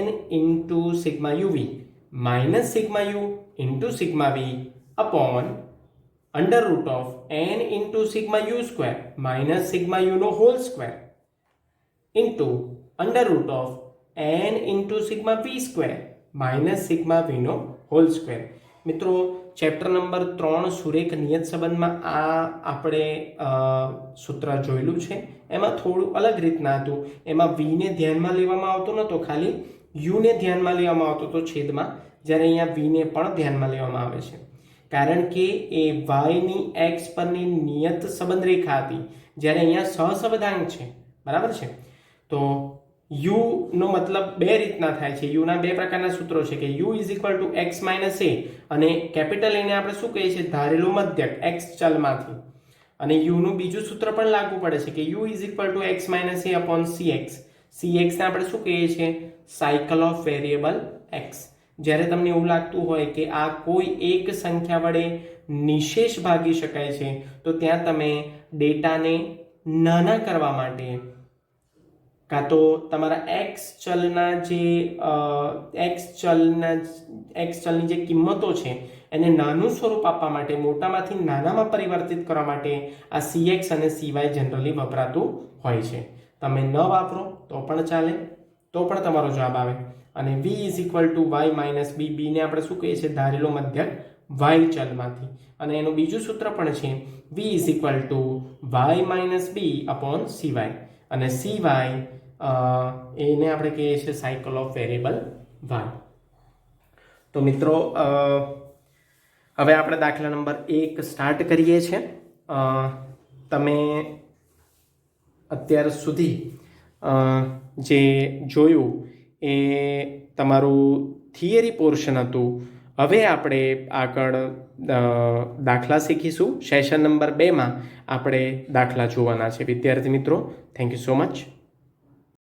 n into sigma u v minus sigma u into sigma v upon under root of n into sigma u square minus sigma યુનો whole square into under root of n into sigma v square minus sigma વીનો હોલ સ્ક્વેર. મિત્રો ચેપ્ટર નંબર 3 સુરેખ નિયત સંબંધમાં આ આપણે સૂત્ર જોયેલું છે. એમાં થોડું અલગ રીતના હતું. એમાં વીને ધ્યાનમાં લેવામાં આવતો નહોતો, ખાલી યુને ધ્યાનમાં લેવામાં આવતો હતો છેદમાં, જ્યારે અહીંયા વીને પણ ધ્યાનમાં લેવામાં આવે છે. કારણ કે એ વાયની એક્સ પરની નિયત સંબંધ રેખા હતી, જ્યારે અહીંયા સહસંબંધાંક છે. બરાબર છે? તો યુ નો મતલબ બે રીતના થાય છે. યુના બે પ્રકારના સૂત્રો છે કે યુ = x - a અને કેપિટલ એને આપણે શું કહીએ છીએ? ધારેલું મધ્યક એક્સ ચલમાંથી. અને યુનું બીજું સૂત્ર પણ લાગુ પડે છે કે you = x - a upon cx. cx ને આપણે શું કહીએ છીએ? Cycle of variable x. જ્યારે તમને એવું લાગતું હોય કે આ કોઈ એક સંખ્યા વડે નિશેષ ભાગી શકાય છે, તો ત્યાં તમે ડેટાને નાના કરવા માટે કાં તો તમારા એક્સ ચલની જે કિંમતો છે એને નાનું સ્વરૂપ આપવા માટે, મોટામાંથી નાનામાં પરિવર્તિત કરવા માટે આ cx અને cy જનરલી વપરાતું હોય છે. તમે ન વાપરો તો પણ ચાલે, તો પણ તમારો જવાબ આવે. અને v = y - b. b ને આપણે શું કહીએ છીએ? ધારેલો મધ્યક y ચલમાંથી. અને એનું બીજું સૂત્ર પણ છે v = y - b upon cy. અને cy એને આપણે કહીએ છીએ સાયકલ ઓફ વેરિયેબલ y. તો મિત્રો હવે આપણે દાખલા નંબર 1 સ્ટાર્ટ કરીએ છીએ. તમે અત્યાર સુધી જે જોયું એ તમારું થિયરી પોર્શન હતું. હવે આપણે આગળ દાખલા શીખીશું. સેશન નંબર 2માં આપણે દાખલા જોવાના છે. વિદ્યાર્થી મિત્રો, થેન્ક યુ સો મચ.